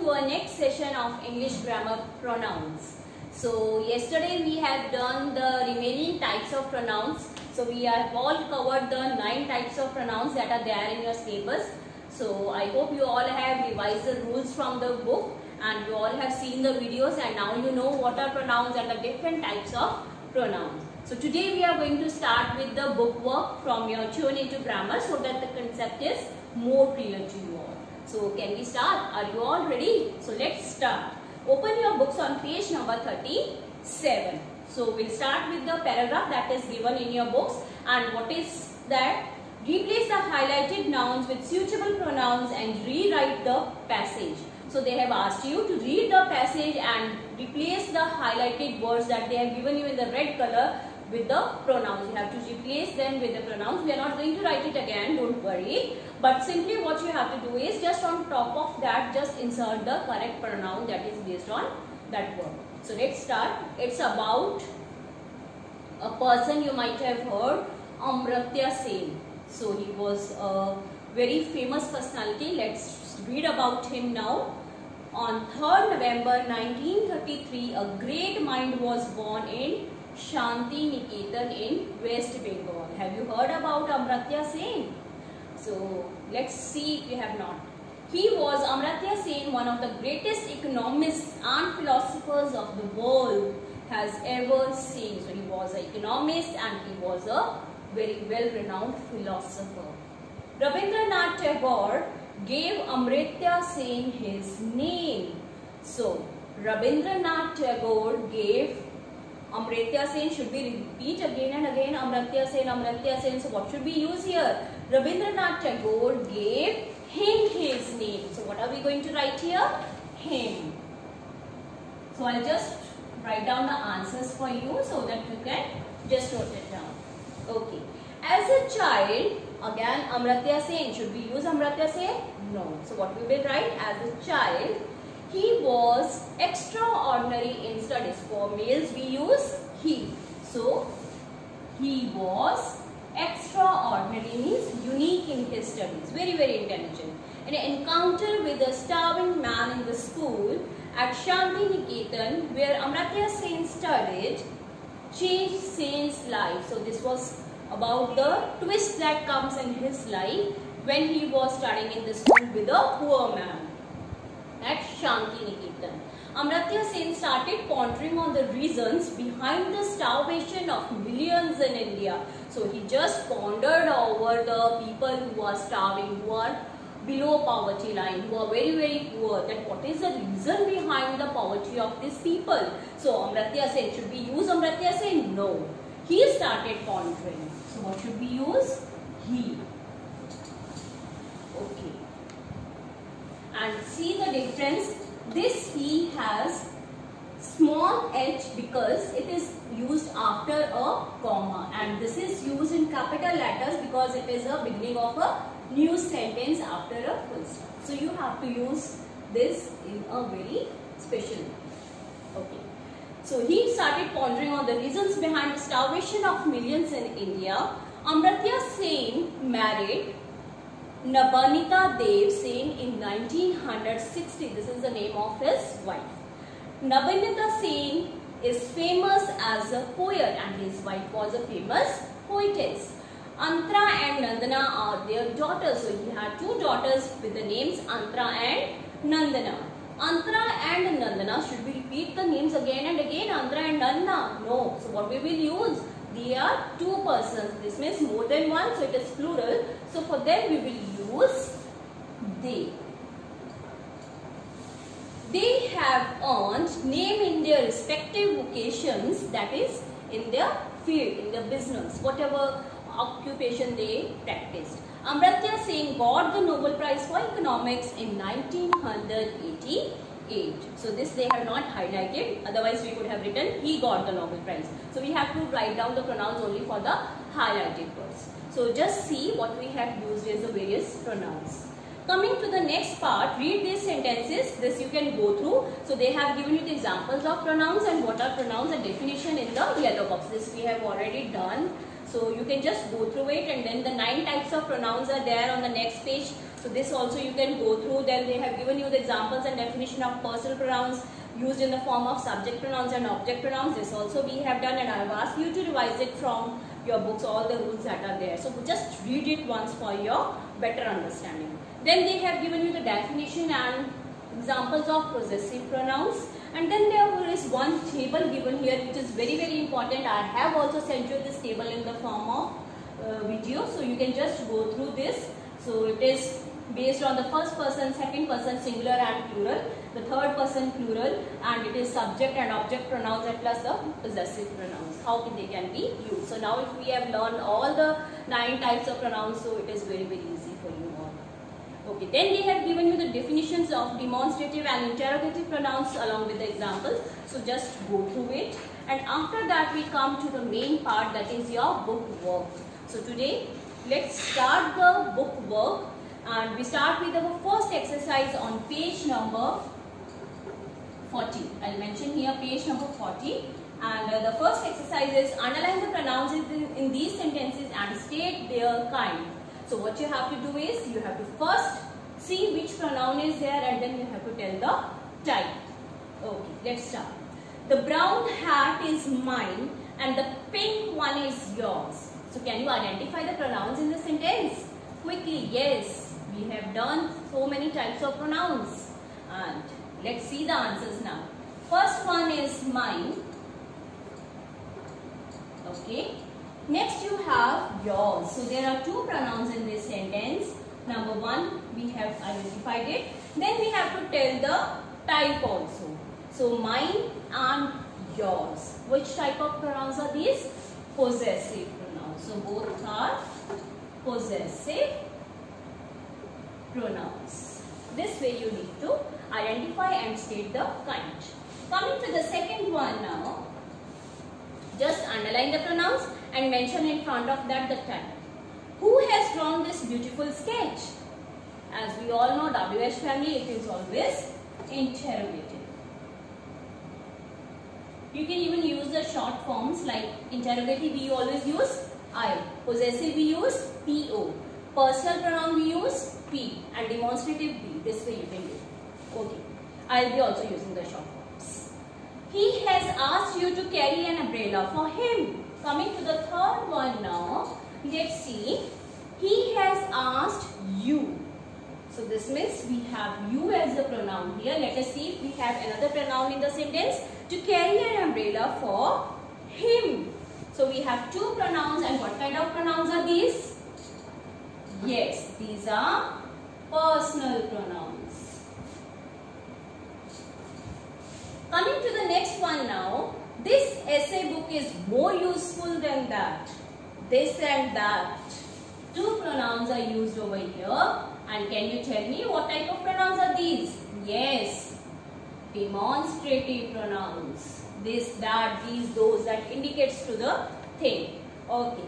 to our next session of English grammar pronouns. So yesterday we have done the remaining types of pronouns. So we have all covered the 9 types of pronouns that are there in your syllabus. So I hope you all have revised the rules from the book and you all have seen the videos, and now you know what are pronouns and the different types of pronouns. So today we are going to start with the book work from your Tune Into Grammar so that the concept is more clear to you all. So can we start? Are you all ready? So let's start. Open your books on page number 37. So we'll start with the paragraph that is given in your books, and what is that? Replace the highlighted nouns with suitable pronouns and rewrite the passage. So they have asked you to read the passage and replace the highlighted words that they have given you in the red color with the pronouns. You have to replace them with the pronouns. We are not going to write it again, don't worry. But simply what you have to do is just on top of that, just insert the correct pronoun that is based on that word. So let's start. It's about a person you might have heard, Amartya Sen. So he was a very famous personality. Let's read about him now. On 3rd November 1933, a great mind was born in Shanti Niketan in West Bengal. Have you heard about Amartya Sen? So let's see if you have not. He was, Amartya Sen, one of the greatest economists and philosophers of the world has ever seen. So he was an economist and he was a very well-renowned philosopher. Rabindranath Tagore gave Amartya Sen his name. So Rabindranath Tagore gave Amartya Sen, should we repeat again and again Amartya Sen, Amartya Sen. So what should we use here? Rabindranath Tagore gave him his name. So what are we going to write here? Him. So I'll just write down the answers for you so that you can just note it down. Okay. As a child, again Amartya Sen. Should we use Amartya Sen? No. So what we will write? As a child, he was extraordinary in studies. For males we use he. So he was extraordinary, means unique in his studies. Very, very intelligent. An encounter with a starving man in the school at Shanti Niketan, where Amartya Sen studied, changed Sen's life. So this was about the twist that comes in his life when he was studying in the school with a poor man at Shanti Niketan. Amartya Sen started pondering on the reasons behind the starvation of millions in India. So he just pondered over the people who are starving, who are below poverty line, who are very, very poor, that what is the reason behind the poverty of these people. So Amartya Sen, should we use Amartya Sen? No. He started pondering. So what should we use? He. Okay. And see the difference. This he has small h because it is used after a comma, and this is used in capital letters because it is a beginning of a new sentence after a full stop. So you have to use this in a very special way. Okay. So he started pondering on the reasons behind the starvation of millions in India. Amartya Sen married Nabanita Dev Sen in 1960. This is the name of his wife. Nabanita Sen is famous as a poet and his wife was a famous poetess. Antara and Nandana are their daughters. So he had 2 daughters with the names Antara and Nandana. Antara and Nandana, should we repeat the names again and again? Antara and Nandana? No. So what we will use? They are 2 persons. This means more than one, so it is plural. So for them we will use they. They have earned name in their respective vocations, that is in their field, in their business, whatever occupation they practiced. Amartya Sen got the Nobel Prize for Economics in 1988. So this they have not highlighted, otherwise we could have written he got the Nobel Prize. So we have to write down the pronouns only for the highlighted words. So just see what we have used as the various pronouns. Coming to the next part, read these sentences. This you can go through. So they have given you the examples of pronouns and what are pronouns and definition in the yellow box. This we have already done. So So you can just go through it, and then the 9 types of pronouns are there on the next page. So this also you can go through. Then they have given you the examples and definition of personal pronouns used in the form of subject pronouns and object pronouns. This also we have done, and I have asked you to revise it from your books, all the rules that are there. So just read it once for your better understanding. Then they have given you the definition and examples of possessive pronouns. And then there is one table given here which is very important. I have also sent you this table in the form of video, so you can just go through this. So it is based on the first person, second person singular and plural, the third person plural, and it is subject and object pronouns and plus the possessive pronouns, how they can be used. So now if we have learned all the 9 types of pronouns, so it is very easy for you all. Okay, then they have given you the definitions of demonstrative and interrogative pronouns along with the examples. So just go through it, and after that we come to the main part, that is your book work. So today let's start the book work, and we start with our first exercise on page number 40. I'll mention here page number 40, and the first exercise is underline the pronouns in these sentences and state their kind. So what you have to do is, you have to first see which pronoun is there, and then you have to tell the type. Okay, let's start. The brown hat is mine and the pink one is yours. So can you identify the pronouns in the sentence? Quickly, yes. We have done so many types of pronouns, and let's see the answers now. First one is mine. Okay. Next you have yours. So there are 2 pronouns in this sentence. Number 1, we have identified it. Then we have to tell the type also. So mine and yours. Which type of pronouns are these? Possessive pronouns. So both are possessive pronouns. This way you need to identify and state the kind. Coming to the second one now. Just underline the pronouns and mention in front of that the type. Who has drawn this beautiful sketch? As we all know, WH family, it is always interrogative. You can even use the short forms like interrogative we always use I, possessive we use PO, personal pronoun we use P, and demonstrative B. This way you can use. Okay, I'll be also using the short forms. He has asked you to carry an umbrella for him. Coming to the third one now, let's see. He has asked you. So this means we have you as a pronoun here. Let us see if we have another pronoun in the sentence. To carry an umbrella for him. So we have 2 pronouns, and what kind of pronouns are these? Yes, these are personal pronouns. Coming to the next one now. This essay book is more useful than that. This and that. 2 pronouns are used over here. And can you tell me what type of pronouns are these? Yes, demonstrative pronouns. This, that, these, those, that indicates to the thing. Okay.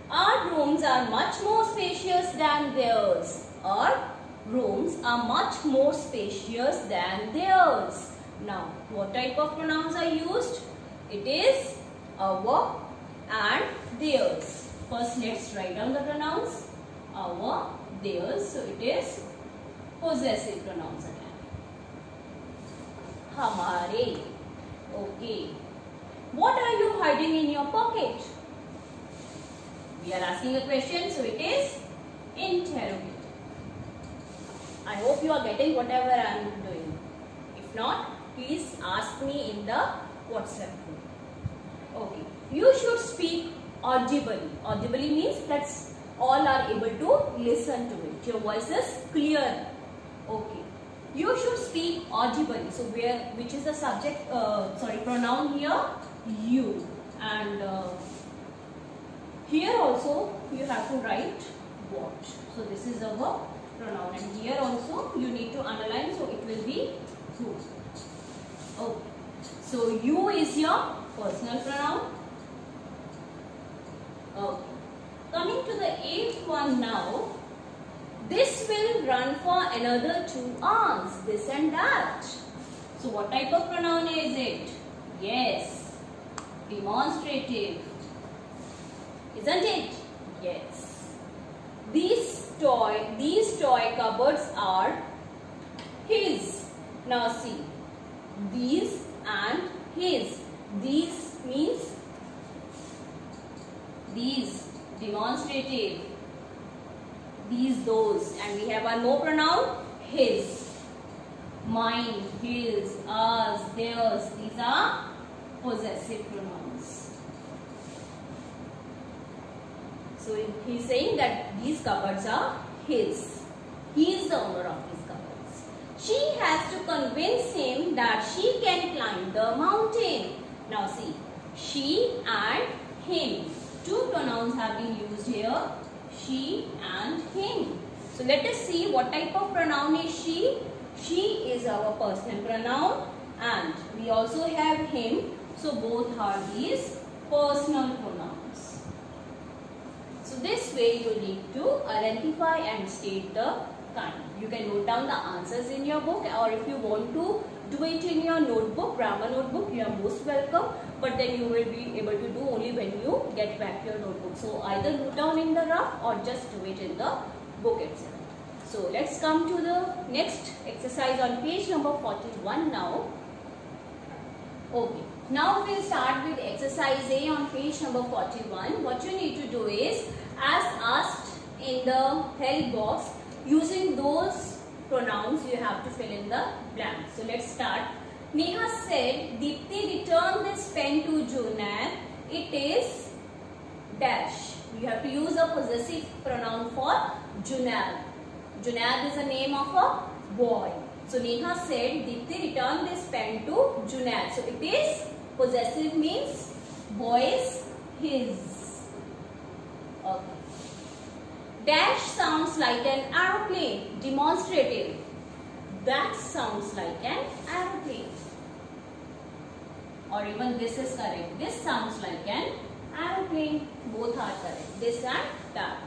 Our rooms are much more spacious than theirs. Our rooms are much more spacious than theirs. Now, what type of pronouns are used? It is our and theirs. First, let's write down the pronouns. Our, theirs. So, it is possessive pronouns again. Hamare. Okay. What are you hiding in your pocket? We are asking a question, so it is interrogative. I hope you are getting whatever I am doing. If not, please ask me in the WhatsApp group. Okay. You should speak audibly. Audibly means that all are able to listen to it. Your voice is clear. Okay. You should speak audibly. So which is the subject? Pronoun here, you. And here also you have to write what. So this is our pronoun, and here also you need to underline. So it will be who. Okay. So you is your personal pronoun. Okay. Coming to the 8th one now. This will run for another 2 hours. This and that. So what type of pronoun is it? Yes, demonstrative. isn't it? Yes. These toy cupboards are his. Now see, these and his. These means these, demonstrative. These, those, and we have a no pronoun, his. Mine, his, ours, theirs. These are possessive pronouns. So he's saying that these cupboards are his. He is the owner of these cupboards. She has to convince him that she can climb the mountain. Now see, she and him. Two pronouns have been used here. She and him. So let us see what type of pronoun is she. She is our personal pronoun and we also have him. So both are these personal pronouns. So this way you need to identify and state the kind. You can note down the answers in your book, or if you want to do it in your notebook, grammar notebook, you are most welcome. But then you will be able to do only when you get back your notebook. So either note down in the rough or just do it in the book itself. So let's come to the next exercise on page number 41 now. Okay. Now we'll start with exercise A on page number 41. What you need to do is, as asked in the help box, using those pronouns you have to fill in the blanks. So let's start. Neha said, Deepti returned this pen to Junaid. It is dash. You have to use a possessive pronoun for Junaid. Junaid is the name of a boy. So Neha said, Deepti returned this pen to Junaid. So it is possessive, means boy is his. Okay. Dash sounds like an aeroplane. Demonstrative. That sounds like an aeroplane. Or even this is correct. This sounds like an aeroplane. Both are correct. This and that.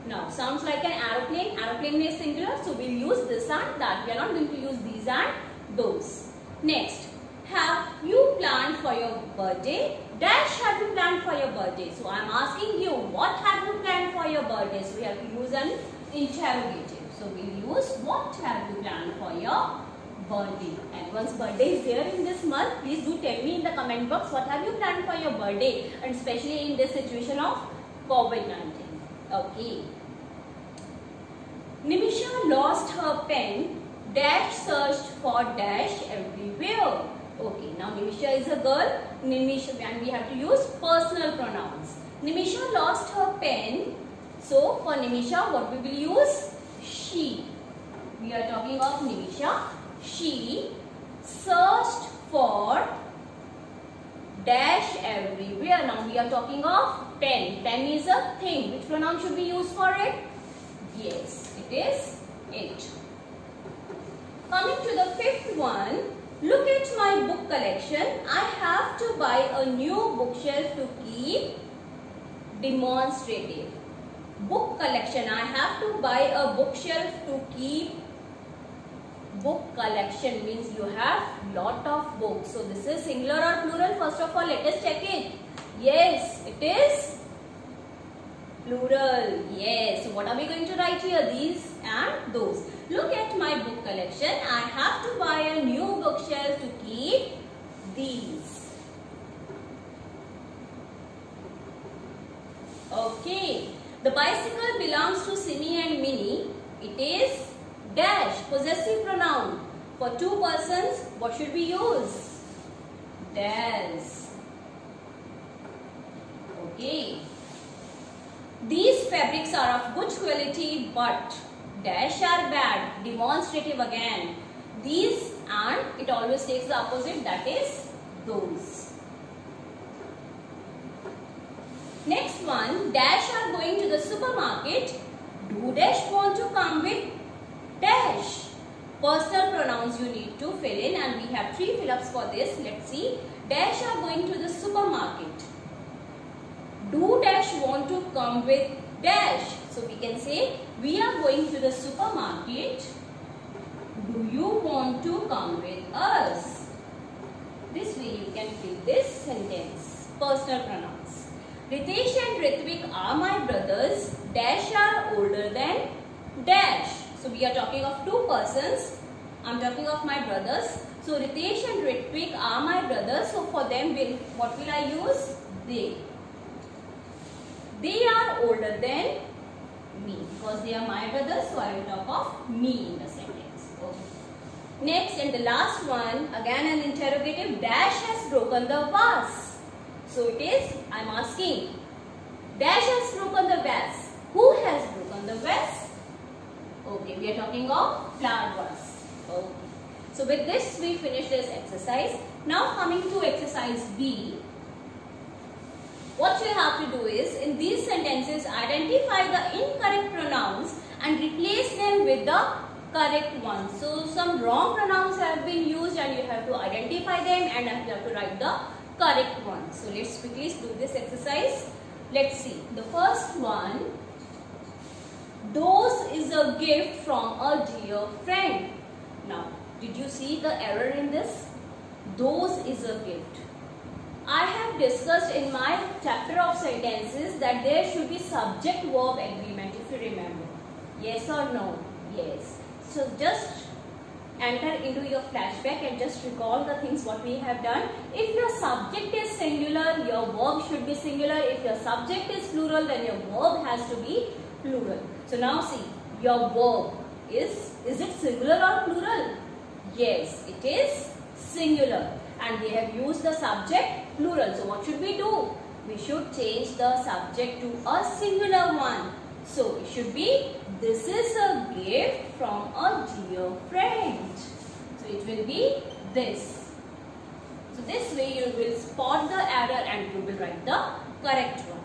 Now, sounds like an aeroplane. Aeroplane is singular. So, we'll use this and that. We are not going to use these and those. Next. Have you planned for your birthday? Dash have you planned for your birthday? So, I am asking you, what have you planned for your birthday? So, we have to use an interrogative. So, we'll use what have you planned for your birthday. And once birthday is there in this month, please do tell me in the comment box what have you planned for your birthday, and especially in this situation of COVID-19. Okay. Nimisha lost her pen. Dash searched for dash everywhere. Okay, now Nimisha is a girl. Nimisha, and we have to use personal pronouns. Nimisha lost her pen. So for Nimisha, what we will use? She. We are talking of Nimisha. She searched for dash everywhere. Now we are talking of pen. Pen is a thing. Which pronoun should be used for it? Yes, it is it. Coming to the fifth one. Look at my book collection. I have to buy a new bookshelf to keep. Demonstrative. Book collection. I have to buy a bookshelf to keep. Book collection means you have lot of books. So this is singular or plural? First of all, let us check it. Yes, it is plural. Yes. So what are we going to write here? These and those. Look at my book collection. I have to buy a new bookshelf to keep these. Okay. The bicycle belongs to Simi and Minnie. It is dash, possessive pronoun. For two persons, what should we use? Theirs. Okay. These fabrics are of good quality, but dash are bad. Demonstrative again. These and it always takes the opposite, that is those. Next one, dash are going to the supermarket. Do dash want to come with dash? Personal pronouns you need to fill in, and we have 3 fill-ups for this. Let's see. Dash are going to the supermarket. Do dash want to come with dash? So we can say we are going to the supermarket. Do you want to come with us? This way you can fill this sentence. Personal pronouns. Ritesh and Ritvik are my brothers. Dash are older than dash. So we are talking of two persons. I'm talking of my brothers. So Ritesh and Ritvik are my brothers. So for them, what will I use? They. They are older than me because they are my brothers. So I will talk of me in the sentence. Okay. Next and the last one, again an interrogative. Dash has broken the vase. So it is, I am asking. Dash has broken the vase. Who has broken the vase? Okay, we are talking of flower vase. Okay. So with this we finish this exercise. Now coming to exercise B. What you have to do is, in these sentences, identify the incorrect pronouns and replace them with the correct ones. So some wrong pronouns have been used and you have to identify them and you have to write the correct ones. So let's quickly do this exercise. Let's see. The first one. Those is a gift from a dear friend. Now, did you see the error in this? Those is a gift. I have discussed in my chapter of sentences that there should be subject-verb agreement, if you remember. Yes or no? Yes. So just enter into your flashback and just recall the things what we have done. If your subject is singular, your verb should be singular. If your subject is plural, then your verb has to be plural. So now see, your verb is it singular or plural? Yes, it is singular. And we have used the subject plural. So what should we do? We should change the subject to a singular one. So it should be, this is a gift from a dear friend. So it will be this. So this way you will spot the error and you will write the correct one.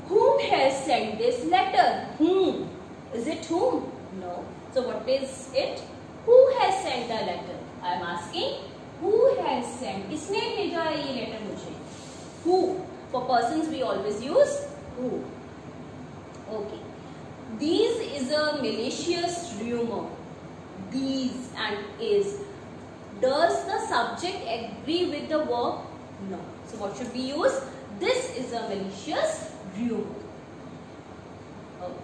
Whom has sent this letter? Whom? Is it whom? No. So what is it? Who has sent the letter? I am asking. Who has sent? किसने भेजा है ये letter मुझे? Who? For persons we always use who. Okay. These is a malicious rumor. These and is. Does the subject agree with the verb? No. So what should we use? This is a malicious rumor. Okay.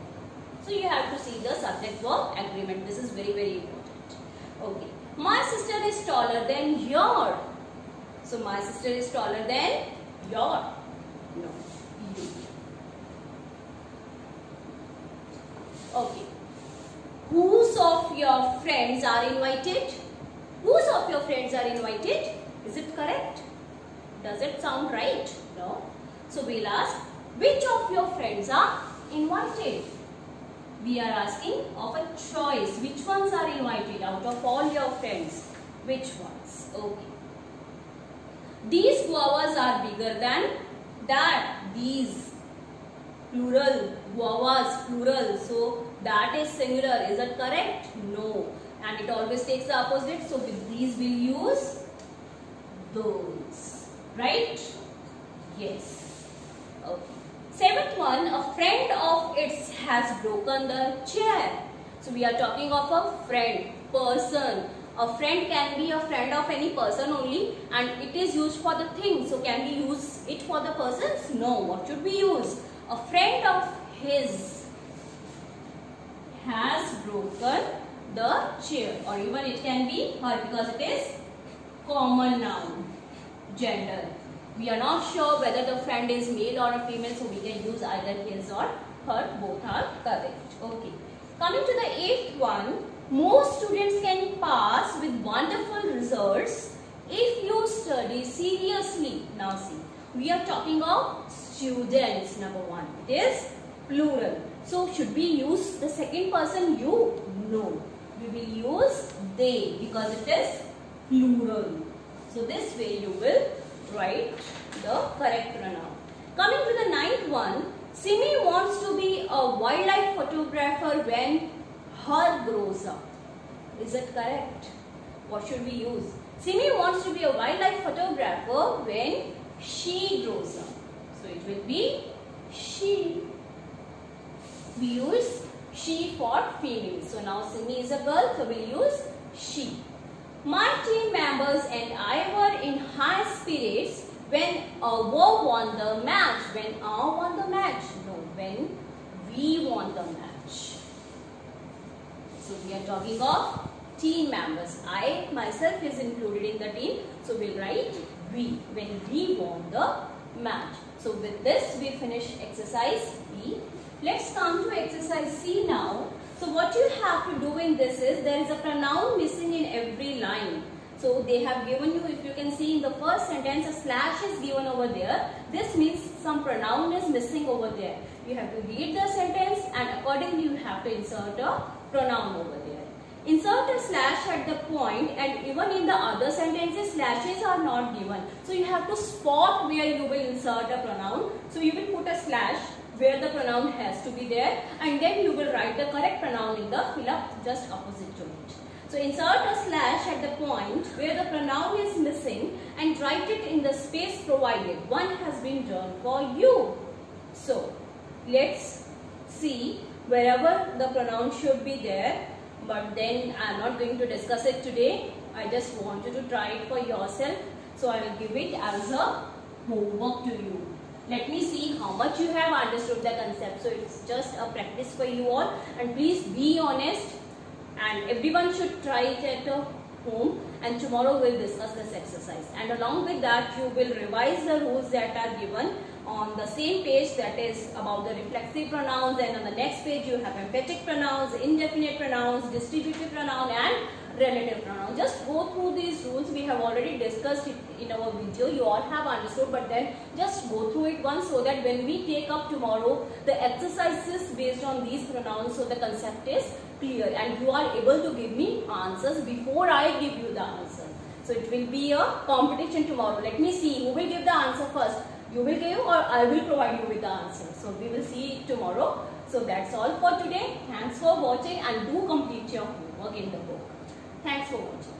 So you have to see the subject verb agreement. This is very, very important. Okay. My sister is taller than your. So my sister is taller than your. No. You. Okay. Whose of your friends are invited? Whose of your friends are invited? Is it correct? Does it sound right? No. So we'll ask, which of your friends are invited? We are asking of a choice. Which ones are invited out of all your friends? Which ones? Okay. These guavas are bigger than that. These. Plural. Guavas. Plural. So that is singular. Is that correct? No. And it always takes the opposite. So with these we'll use those. Right? Yes. Okay. Seventh one, a friend of its has broken the chair. So we are talking of a friend, person. A friend can be a friend of any person only and it is used for the thing. So can we use it for the persons? No. What should we use? A friend of his has broken the chair, or even it can be her because it is common noun, gender. We are not sure whether the friend is male or a female, so we can use either his or her. Both are correct. Okay. Coming to the eighth one, most students can pass with wonderful results if you study seriously. Now see, we are talking of students, number one. It is plural. So should we use the second person you? No. We will use they because it is plural. So this way you will write the correct pronoun. Coming to the ninth one, Simi wants to be a wildlife photographer when her grows up. Is it correct? What should we use? Simi wants to be a wildlife photographer when she grows up. So it will be she. We use she for female. So now Simi is a girl, so we'll use she. My team members and I were in high spirits When Our won the match. When our won the match. No, when we won the match. So we are talking of team members. I myself is included in the team. So we'll write we. When we won the match. So with this we finish exercise B. Let's come to exercise C now. So what you have to do in this is, there is a pronoun missing in every line. So they have given you, if you can see in the first sentence, a slash is given over there. This means some pronoun is missing over there. You have to read the sentence and accordingly you have to insert a pronoun over there. Insert a slash at the point, and even in the other sentences slashes are not given. So you have to spot where you will insert a pronoun. So you will put a slash where the pronoun has to be there, and then you will write the correct pronoun in the fill up just opposite to it. So insert a slash at the point where the pronoun is missing and write it in the space provided. One has been done for you. So let's see wherever the pronoun should be there, but then I am not going to discuss it today. I just want you to try it for yourself. So I will give it as a homework to you. Let me see how much you have understood the concept. So it's just a practice for you all, and please be honest, and everyone should try it at home, and tomorrow we'll discuss this exercise. And along with that you will revise the rules that are given on the same page, that is about the reflexive pronouns, and on the next page you have emphatic pronouns, indefinite pronouns, distributive pronoun and relative pronoun. Just go through these rules. We have already discussed it in our video. You all have understood, but then just go through it once so that when we take up tomorrow the exercises based on these pronouns, so the concept is clear and you are able to give me answers before I give you the answer. So it will be a competition tomorrow. Let me see who will give the answer first. You will give or I will provide you with the answer. So we will see it tomorrow. So that's all for today. Thanks for watching and do complete your homework in the book. Thanks for watching.